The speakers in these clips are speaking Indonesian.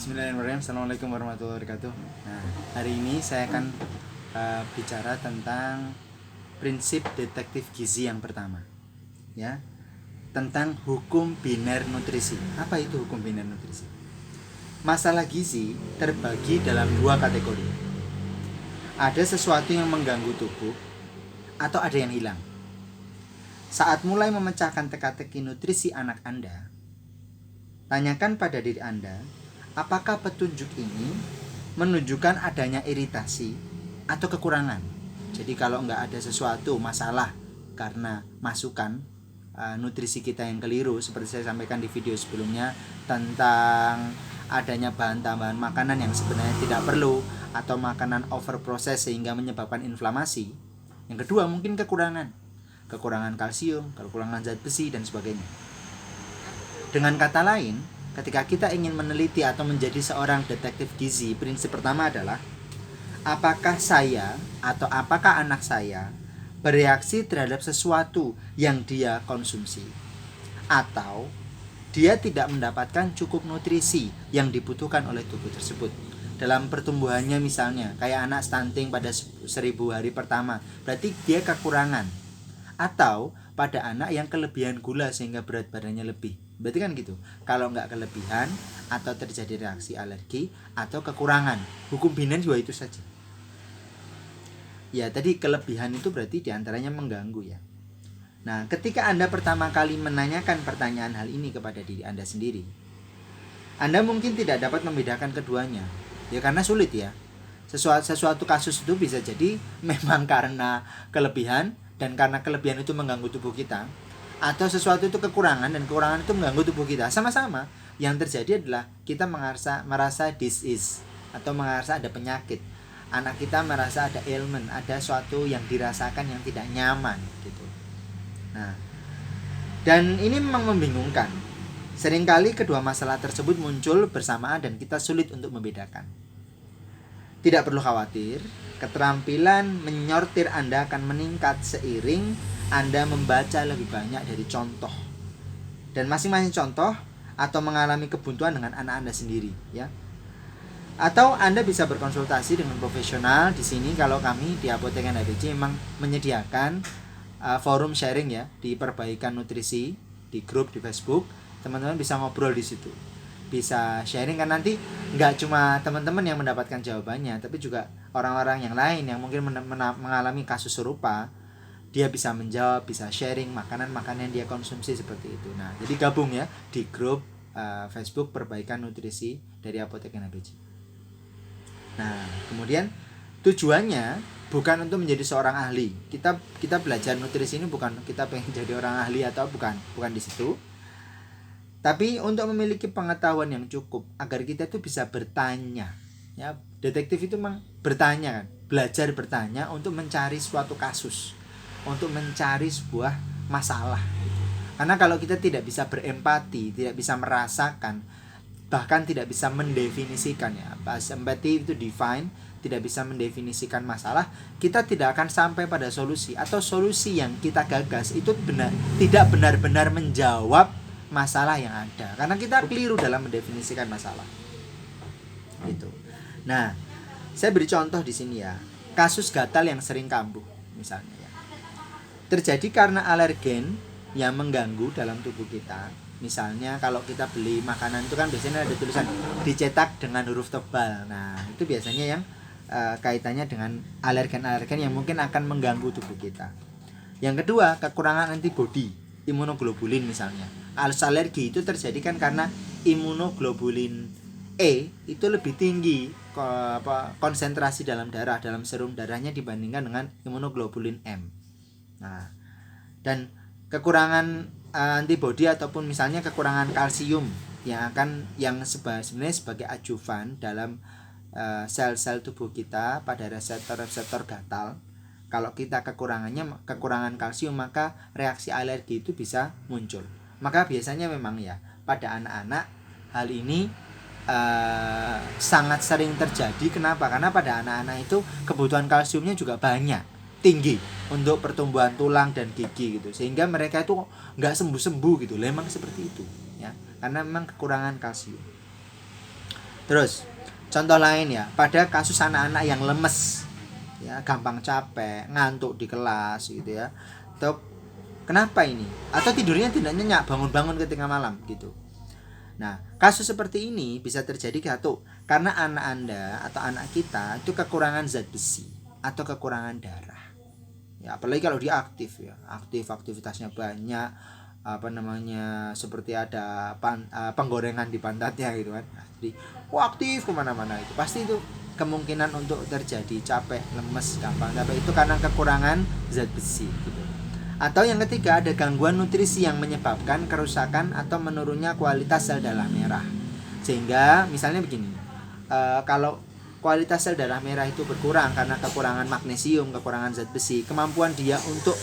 Bismillahirrahmanirrahim. Assalamualaikum warahmatullahi wabarakatuh. Nah, hari ini saya akan bicara tentang prinsip detektif gizi yang pertama, ya, tentang hukum biner nutrisi. Apa itu hukum biner nutrisi? Masalah gizi terbagi dalam dua kategori. Ada sesuatu yang mengganggu tubuh atau ada yang hilang. Saat mulai memecahkan teka-teki nutrisi anak Anda, tanyakan pada diri Anda, apakah petunjuk ini menunjukkan adanya iritasi atau kekurangan. Jadi kalau nggak ada sesuatu masalah karena masukan nutrisi kita yang keliru, seperti saya sampaikan di video sebelumnya tentang adanya bahan tambahan makanan yang sebenarnya tidak perlu, atau makanan overprocess sehingga menyebabkan inflamasi. Yang kedua mungkin kekurangan kalsium, kekurangan zat besi dan sebagainya. Dengan kata lain, ketika kita ingin meneliti atau menjadi seorang detektif gizi, prinsip pertama adalah apakah saya atau apakah anak saya bereaksi terhadap sesuatu yang dia konsumsi, atau dia tidak mendapatkan cukup nutrisi yang dibutuhkan oleh tubuh tersebut dalam pertumbuhannya. Misalnya kayak anak stunting pada 1000 hari pertama, berarti dia kekurangan. Atau pada anak yang kelebihan gula sehingga berat badannya lebih, berarti kan gitu. Kalau nggak kelebihan atau terjadi reaksi alergi atau kekurangan, hukum biner juga itu saja. Ya, tadi kelebihan itu berarti diantaranya mengganggu, ya. Nah, ketika Anda pertama kali menanyakan pertanyaan hal ini kepada diri Anda sendiri, Anda mungkin tidak dapat membedakan keduanya. Ya karena sulit, ya. Sesuatu kasus itu bisa jadi memang karena kelebihan, dan karena kelebihan itu mengganggu tubuh kita, atau sesuatu itu kekurangan dan kekurangan itu mengganggu tubuh kita. Sama-sama yang terjadi adalah kita merasa disease atau merasa ada penyakit. Anak kita merasa ada ailment, ada sesuatu yang dirasakan yang tidak nyaman gitu. Nah, dan ini memang membingungkan. Seringkali kedua masalah tersebut muncul bersamaan dan kita sulit untuk membedakan. Tidak perlu khawatir, keterampilan menyortir Anda akan meningkat seiring Anda membaca lebih banyak dari contoh. Dan masing-masing contoh atau mengalami kebuntuan dengan anak Anda sendiri, ya. Atau Anda bisa berkonsultasi dengan profesional. Di sini kalau kami di Apotekan ABC memang menyediakan forum sharing, ya, di perbaikan nutrisi di grup di Facebook. Teman-teman bisa ngobrol di situ, bisa sharing, kan nanti nggak cuma teman-teman yang mendapatkan jawabannya, tapi juga orang-orang yang lain yang mungkin mengalami kasus serupa, dia bisa menjawab, bisa sharing makanan-makanan yang dia konsumsi seperti itu. Nah, jadi gabung, ya, di grup Facebook perbaikan nutrisi dari Apotekan ABC. Nah, kemudian tujuannya bukan untuk menjadi seorang ahli. Kita belajar nutrisi ini bukan kita pengen jadi orang ahli atau bukan di situ. Tapi untuk memiliki pengetahuan yang cukup agar kita itu bisa bertanya, ya. Detektif itu memang bertanya, kan, belajar bertanya untuk mencari suatu kasus, untuk mencari sebuah masalah gitu. Karena kalau kita tidak bisa berempati, tidak bisa merasakan, bahkan tidak bisa mendefinisikan, ya. Empathy itu define, tidak bisa mendefinisikan masalah, kita tidak akan sampai pada solusi, atau solusi yang kita gagas itu tidak benar-benar menjawab masalah yang ada, karena kita keliru dalam mendefinisikan masalah. Gitu. Nah, saya beri contoh di sini, ya. Kasus gatal yang sering kambuh misalnya, ya. Terjadi karena alergen yang mengganggu dalam tubuh kita. Misalnya kalau kita beli makanan itu kan biasanya ada tulisan dicetak dengan huruf tebal. Nah, itu biasanya yang kaitannya dengan alergen-alergen yang mungkin akan mengganggu tubuh kita. Yang kedua, kekurangan antibodi, imunoglobulin misalnya. Alergi itu terjadi kan karena imunoglobulin E itu lebih tinggi konsentrasi dalam darah, dalam serum darahnya dibandingkan dengan imunoglobulin M. Nah, dan kekurangan antibodi ataupun misalnya kekurangan kalsium yang sebenarnya sebagai ajuvan dalam sel-sel tubuh kita pada reseptor-reseptor gatal. Kalau kita kekurangan kalsium, maka reaksi alergi itu bisa muncul. Maka biasanya memang, ya, pada anak-anak hal ini sangat sering terjadi. Kenapa? Karena pada anak-anak itu kebutuhan kalsiumnya juga banyak, tinggi untuk pertumbuhan tulang dan gigi gitu, sehingga mereka itu nggak sembuh-sembuh gitu. Memang seperti itu, ya, karena memang kekurangan kalsium. Terus contoh lain ya, pada kasus anak-anak yang lemes ya, gampang capek, ngantuk di kelas gitu ya. Atau kenapa ini? Atau tidurnya tidak nyenyak, bangun-bangun ketika malam gitu. Nah, kasus seperti ini bisa terjadi satu, karena anak Anda atau anak kita itu kekurangan zat besi atau kekurangan darah. Ya, apalagi kalau dia aktif ya, aktivitasnya banyak, seperti ada penggorengan di pantatnya gitu kan. Nah, jadi aktif kemana-mana, itu pasti itu kemungkinan untuk terjadi capek, lemes, gampang capek itu karena kekurangan zat besi gitu. Atau yang ketiga, ada gangguan nutrisi yang menyebabkan kerusakan atau menurunnya kualitas sel darah merah. Sehingga misalnya begini, kalau kualitas sel darah merah itu berkurang karena kekurangan magnesium, kekurangan zat besi, kemampuan dia untuk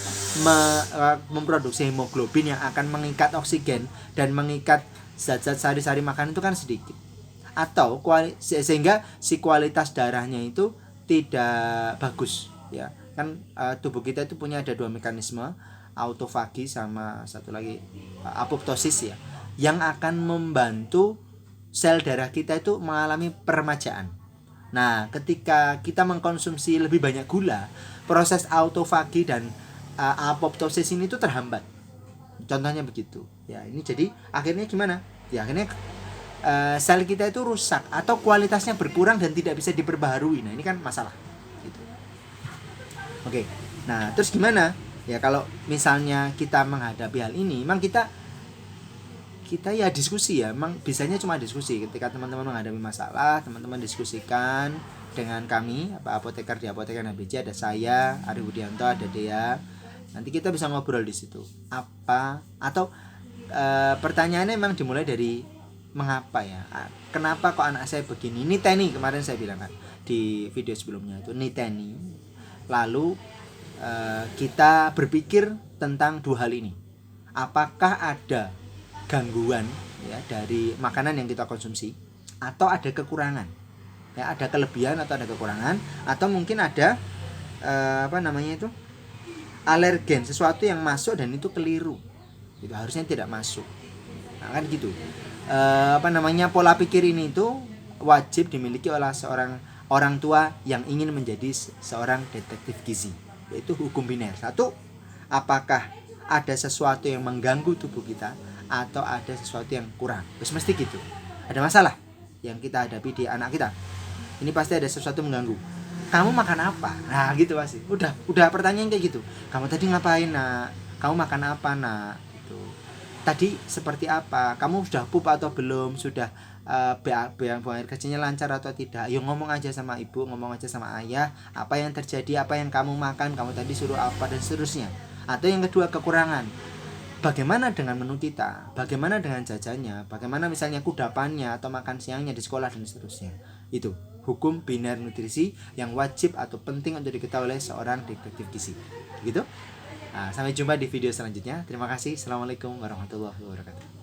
memproduksi hemoglobin yang akan mengikat oksigen dan mengikat zat-zat sari-sari makanan itu kan sedikit. Atau sehingga si kualitas darahnya itu tidak bagus ya. Kan tubuh kita itu punya ada 2 mekanisme, autofagi sama satu lagi apoptosis ya, yang akan membantu sel darah kita itu mengalami peremajaan. Nah, ketika kita mengkonsumsi lebih banyak gula, proses autofagi dan apoptosis ini tuh terhambat. Contohnya begitu. Ya, ini jadi akhirnya gimana? Ya, akhirnya sel kita itu rusak atau kualitasnya berkurang dan tidak bisa diperbaharui. Nah, ini kan masalah. Gitu. Oke. Nah, terus gimana? Ya, kalau misalnya kita menghadapi hal ini, memang kita ya diskusi ya, memang bisanya cuma diskusi. Ketika teman-teman menghadapi masalah, teman-teman diskusikan dengan kami, apoteker di Apoteker NBJ, ada saya, Ari Budianto, ada Dea. Nanti kita bisa ngobrol di situ. Pertanyaannya memang dimulai dari mengapa ya? Kenapa kok anak saya begini? Niteni kemarin saya bilang kan di video sebelumnya itu niteni. Lalu kita berpikir tentang 2 hal ini. Apakah ada gangguan ya dari makanan yang kita konsumsi, atau ada kekurangan ya, ada kelebihan atau ada kekurangan, atau mungkin ada alergen, sesuatu yang masuk dan itu keliru, itu harusnya tidak masuk. Nah, kan gitu. Pola pikir ini itu wajib dimiliki oleh seorang orang tua yang ingin menjadi seorang detektif gizi, yaitu hukum biner. 1, apakah ada sesuatu yang mengganggu tubuh kita atau ada sesuatu yang kurang. Terus mesti gitu. Ada masalah yang kita hadapi di anak kita. Ini pasti ada sesuatu mengganggu. Kamu makan apa? Nah, gitu pasti. Udah pertanyaan kayak gitu. Kamu tadi ngapain, Nak? Kamu makan apa, Nak? Gitu. Tadi seperti apa? Kamu sudah pup atau belum? Sudah buang air kecilnya lancar atau tidak? Yuk ngomong aja sama ibu, ngomong aja sama ayah, apa yang terjadi, apa yang kamu makan, kamu tadi suruh apa, dan seterusnya. Atau yang kedua, kekurangan. Bagaimana dengan menu kita? Bagaimana dengan jajannya? Bagaimana misalnya kudapannya atau makan siangnya di sekolah dan seterusnya? Itu hukum biner nutrisi yang wajib atau penting untuk diketahui oleh seorang detektif gizi. Gitu? Nah, sampai jumpa di video selanjutnya. Terima kasih. Assalamualaikum warahmatullahi wabarakatuh.